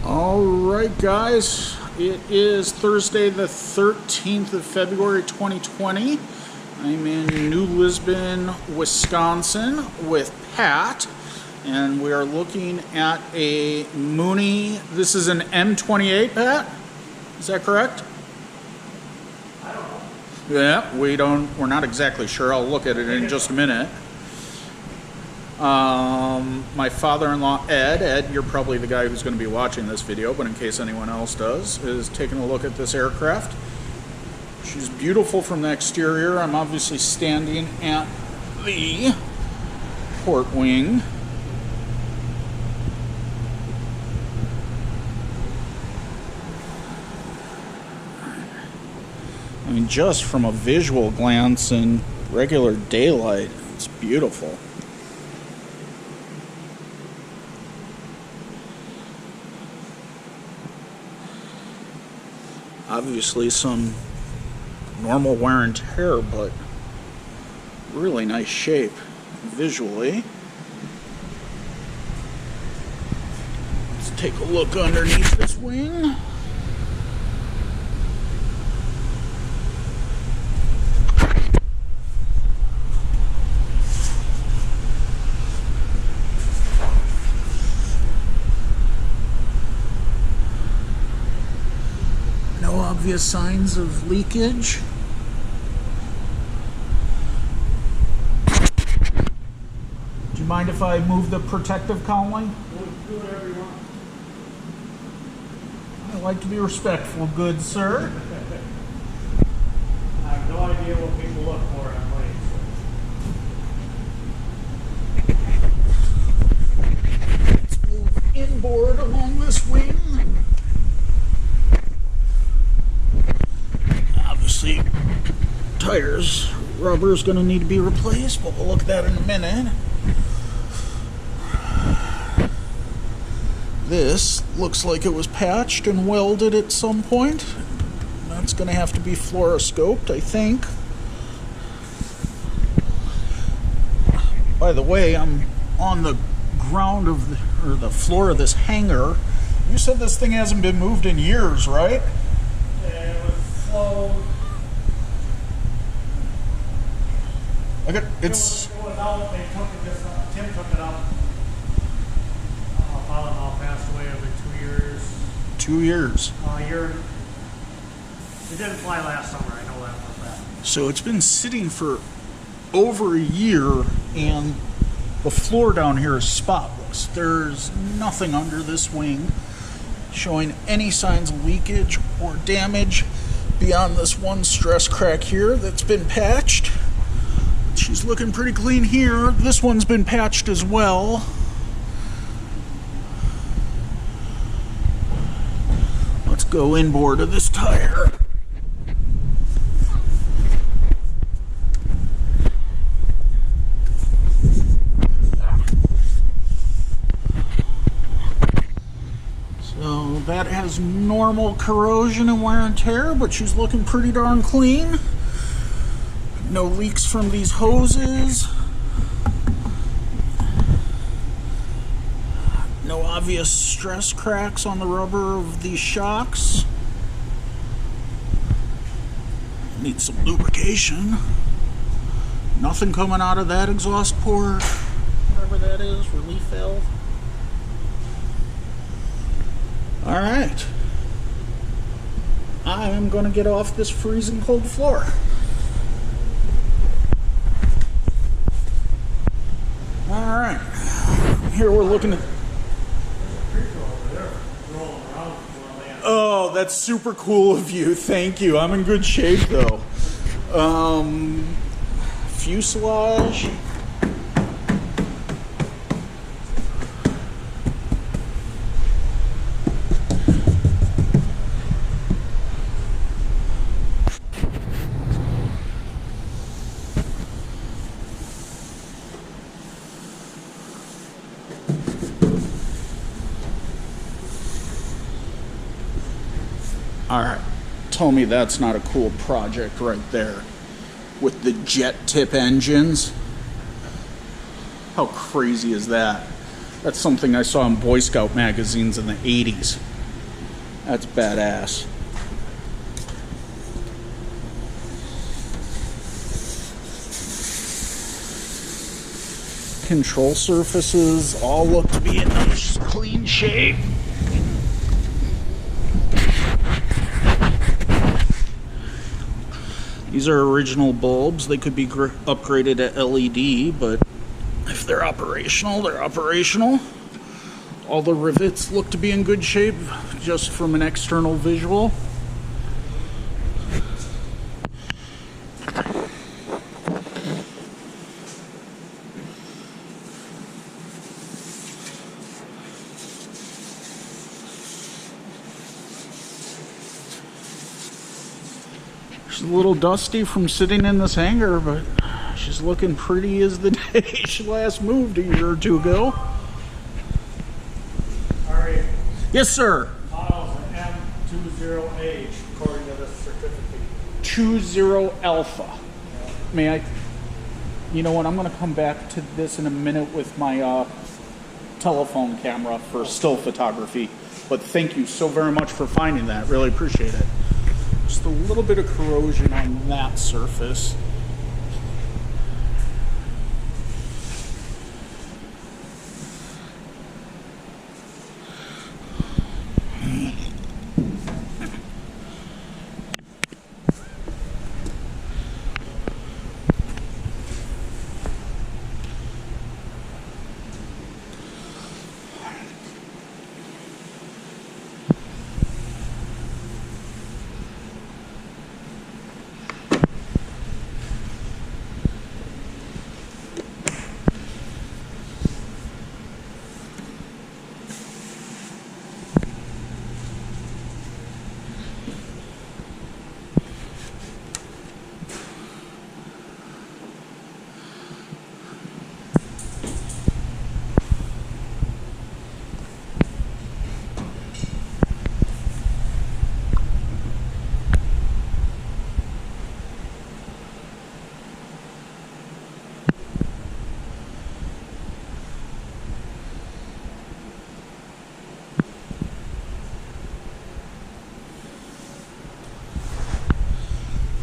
Alright guys, it is Thursday the 13th of February 2020. I'm in New Lisbon, Wisconsin with Pat, and we are looking at a Mooney. This is an M20A, Pat? Is that correct? I don't know. Yeah, we're not exactly sure. I'll look at it in just a minute. My father-in-law, Ed, you're probably the guy who's going to be watching this video, but in case anyone else does, is taking a look at this aircraft. She's beautiful from the exterior. I'm obviously standing at the port wing. I mean, just from a visual glance in regular daylight, it's beautiful. Obviously some normal wear and tear, but really nice shape visually. Let's take a look underneath this wing. No obvious signs of leakage. Do you mind if I move the protective cowling? Do whatever you want. I like to be respectful, good sir. I have no idea what people look for on planes. Let's move inboard along this wing. Obviously, tires, rubber is going to need to be replaced, but we'll look at that in a minute. This looks like it was patched and welded at some point. That's going to have to be fluoroscoped, I think. By the way, I'm on the ground of the floor of this hangar. You said this thing hasn't been moved in years, right? It was slow. It's It was out. They took it just up. Tim took it up. Father-in-law passed away over 2 years. 2 years. A year. It didn't fly last summer. I know that for a fact. So it's been sitting for over a year, and the floor down here is spotless. There's nothing under this wing showing any signs of leakage or damage beyond this one stress crack here that's been patched. She's looking pretty clean here. This one's been patched as well. Let's go inboard of this tire. So that has normal corrosion and wear and tear, but she's looking pretty darn clean. No leaks from these hoses. No obvious stress cracks on the rubber of these shocks. Needs some lubrication. Nothing coming out of that exhaust port. Whatever that is, relief valve. Alright. I am going to get off this freezing cold floor. Alright. Here we're looking at... Oh, that's super cool of you. Thank you. I'm in good shape though. Fuselage. Alright, tell me that's not a cool project right there with the jet tip engines. How crazy is that? That's something I saw in Boy Scout magazines in the 80s. That's badass. Control surfaces all look to be in nice clean shape. These are original bulbs. They could be upgraded to LED, but if they're operational, they're operational. All the rivets look to be in good shape just from an external visual. She's a little dusty from sitting in this hangar, but she's looking pretty as the day she last moved a year or two ago. Alright. Yes, sir. Model's an M20A according to the certificate. 20 Alpha. May I? You know what? I'm going to come back to this in a minute with my telephone camera for still photography. But thank you so very much for finding that. Really appreciate it. Just a little bit of corrosion on that surface.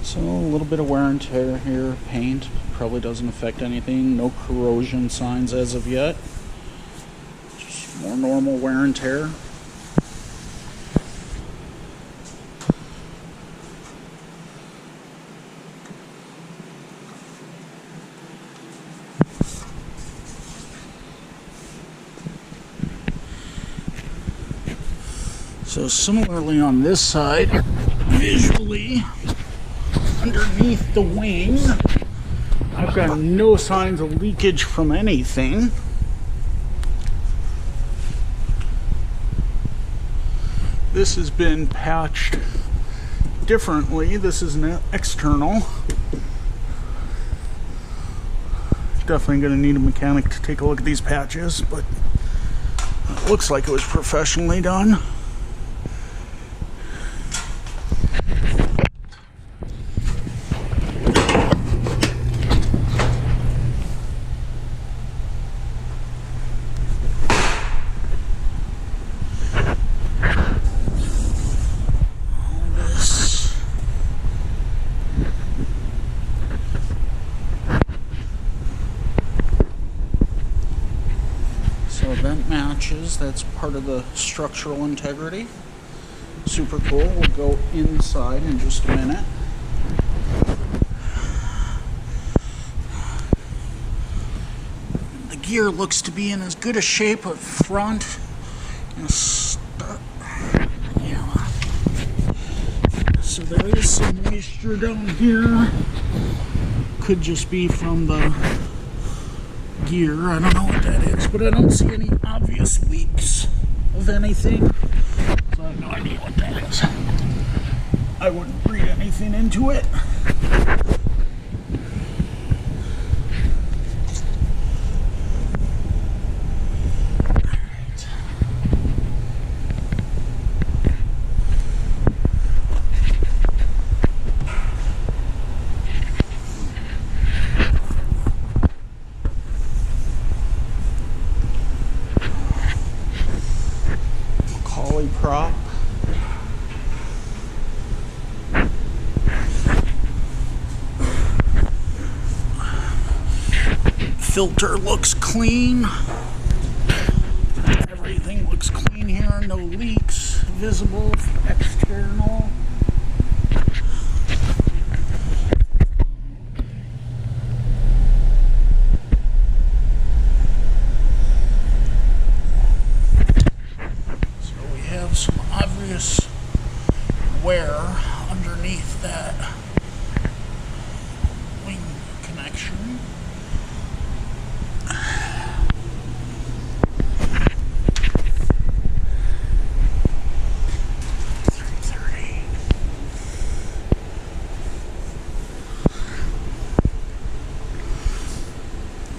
So a little bit of wear and tear here. Paint probably doesn't affect anything. No corrosion signs as of yet. Just more normal wear and tear. So similarly on this side, visually, underneath the wing, I've got no signs of leakage from anything. This has been patched differently. This is an external. Definitely going to need a mechanic to take a look at these patches, but it looks like it was professionally done. Vent matches, that's part of the structural integrity. Super cool. We'll go inside in just a minute. The gear looks to be in as good a shape up front. Yeah. So there is some moisture down here. Could just be from the gear. I don't know what that is, but I don't see any obvious leaks of anything, so I have no idea what that is. I wouldn't read anything into it. Prop. filter looks clean. Everything looks clean here. No leaks visible external. So we have some obvious wear underneath that wing connection.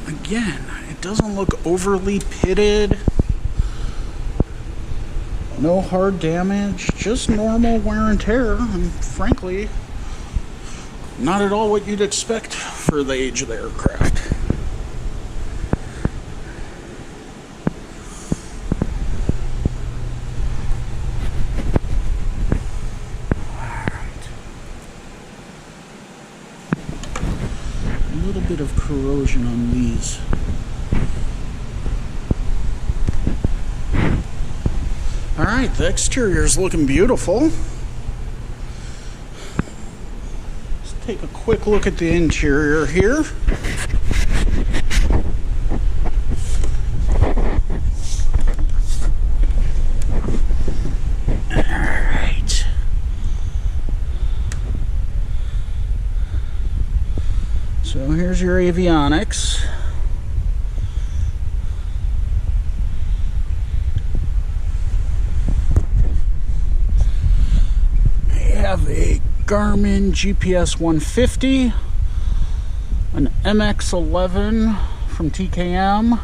Again, it doesn't look overly pitted. No hard damage, just normal wear and tear, and frankly, not at all what you'd expect for the age of the aircraft. A little bit of corrosion on these. Alright, the exterior is looking beautiful. Let's take a quick look at the interior here. Alright. So here's your avionics. Have a Garmin GPS 150, an MX-11 from TKM,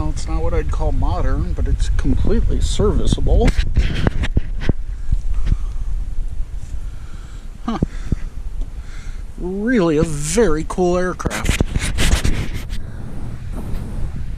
it's not what I'd call modern, but it's completely serviceable. Huh. Really a very cool aircraft.